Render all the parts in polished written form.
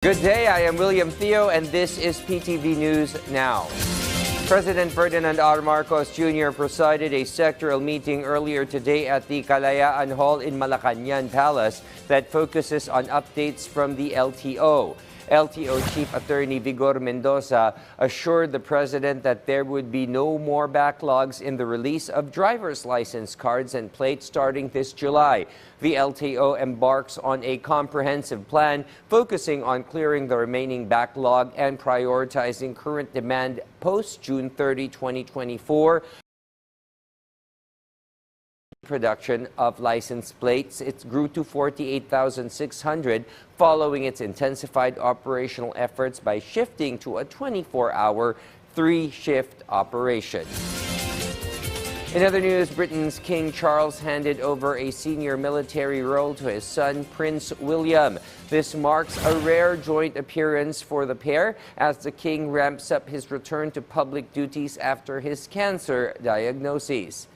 Good day, I am William Theo and this is PTV News Now. President Ferdinand R. Marcos Jr. presided a sectoral meeting earlier today at the Kalayaan Hall in Malacañang Palace that focuses on updates from the LTO. LTO Chief Attorney Vigor Mendoza assured the president that there would be no more backlogs in the release of driver's license cards and plates starting this July. The LTO embarks on a comprehensive plan focusing on clearing the remaining backlog and prioritizing current demand post-June 30, 2024. Production of license plates, it grew to 48,600 following its intensified operational efforts by shifting to a 24-hour, three-shift operation. In other news, Britain's King Charles handed over a senior military role to his son, Prince William. This marks a rare joint appearance for the pair as the king ramps up his return to public duties after his cancer diagnosis.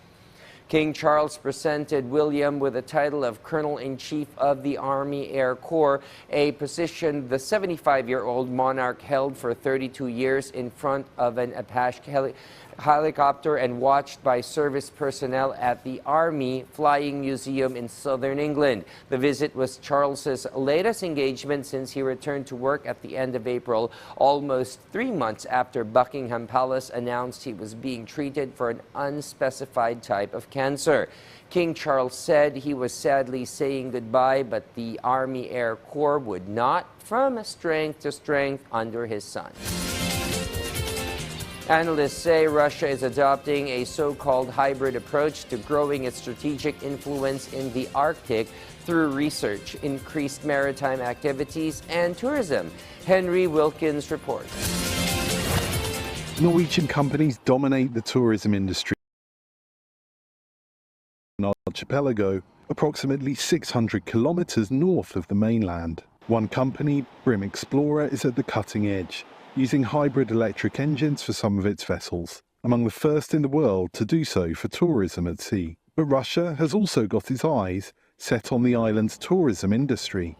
King Charles presented William with the title of Colonel-in-Chief of the Army Air Corps, a position the 75-year-old monarch held for 32 years in front of an Apache helicopter and watched by service personnel at the Army Flying Museum in southern England. The visit was Charles's latest engagement since he returned to work at the end of April, almost 3 months after Buckingham Palace announced he was being treated for an unspecified type of cancer. King Charles said he was sadly saying goodbye, but the Army Air Corps would not, from strength to strength under his son. Analysts say Russia is adopting a so-called hybrid approach to growing its strategic influence in the Arctic through research, increased maritime activities, and tourism. Henry Wilkins reports. Norwegian companies dominate the tourism industry in an archipelago approximately 600 kilometers north of the mainland. One company, Brim Explorer, is at the cutting edge, using hybrid electric engines for some of its vessels, among the first in the world to do so for tourism at sea. But Russia has also got its eyes set on the island's tourism industry.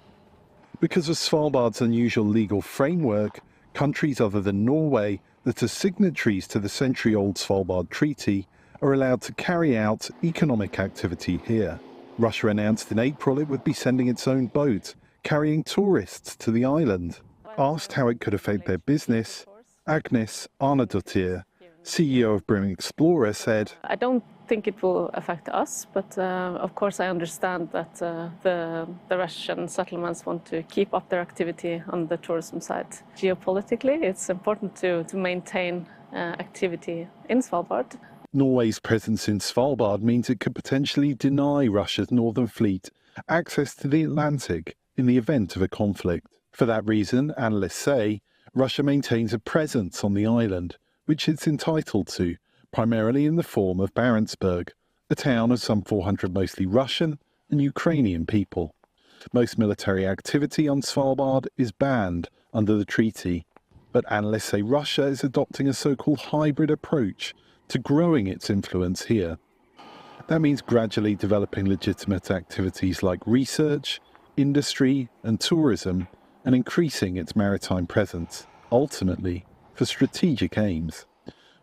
Because of Svalbard's unusual legal framework, countries other than Norway that are signatories to the century-old Svalbard Treaty are allowed to carry out economic activity here. Russia announced in April it would be sending its own boat, carrying tourists to the island. Asked how it could affect their business, Agnes Arnadottir, CEO of Brim Explorer, said, I don't think it will affect us, but of course I understand that the Russian settlements want to keep up their activity on the tourism side. Geopolitically, it's important to maintain activity in Svalbard. Norway's presence in Svalbard means it could potentially deny Russia's Northern Fleet access to the Atlantic in the event of a conflict. For that reason, analysts say, Russia maintains a presence on the island, which it's entitled to, primarily in the form of Barentsburg, a town of some 400 mostly Russian and Ukrainian people. Most military activity on Svalbard is banned under the treaty, but analysts say Russia is adopting a so-called hybrid approach to growing its influence here. That means gradually developing legitimate activities like research, industry and tourism, and increasing its maritime presence, ultimately for strategic aims.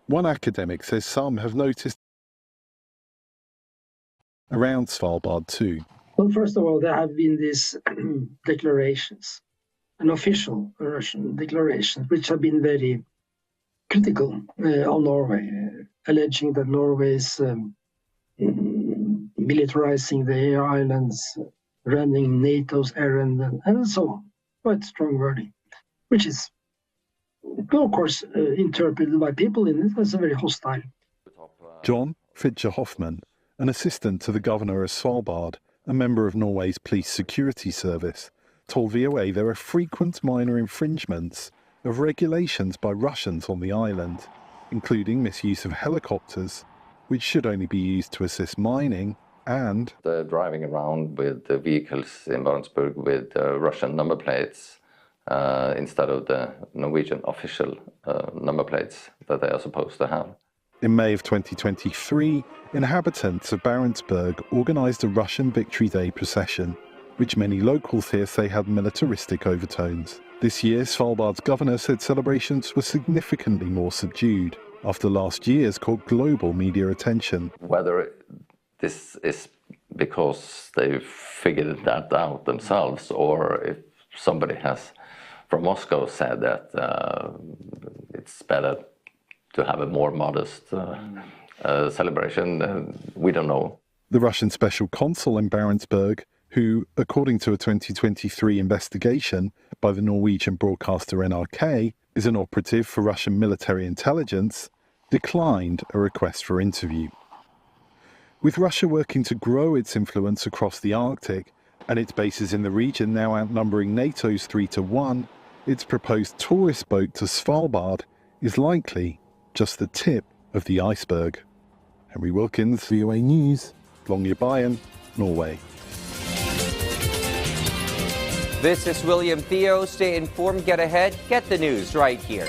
One academic says some have noticed around Svalbard too. Well, first of all, there have been these declarations, an official Russian declarations, which have been very critical on Norway, alleging that Norway is militarizing the islands, running NATO's errand, and so on. Quite strong wording, which is, of course, interpreted by people in it as a very hostile. John Fitcher-Hoffman, an assistant to the governor of Svalbard, a member of Norway's police security service, told VOA there are frequent minor infringements of regulations by Russians on the island, including misuse of helicopters, which should only be used to assist mining, and driving around with the vehicles in Barentsburg with Russian number plates instead of the Norwegian official number plates that they are supposed to have. In May of 2023, inhabitants of Barentsburg organised a Russian Victory Day procession, which many locals here say had militaristic overtones. This year, Svalbard's governor said celebrations were significantly more subdued after last year's caught global media attention. Whether this is because they've figured that out themselves, or if somebody has from Moscow said that it's better to have a more modest celebration, we don't know. The Russian special consul in Barentsburg, who, according to a 2023 investigation by the Norwegian broadcaster NRK, is an operative for Russian military intelligence, declined a request for interview. With Russia working to grow its influence across the Arctic and its bases in the region now outnumbering NATO's 3-1, its proposed tourist boat to Svalbard is likely just the tip of the iceberg. Henry Wilkins, VOA News, Ulat Bayan, Norway. This is William Theo. Stay informed, get ahead, get the news right here.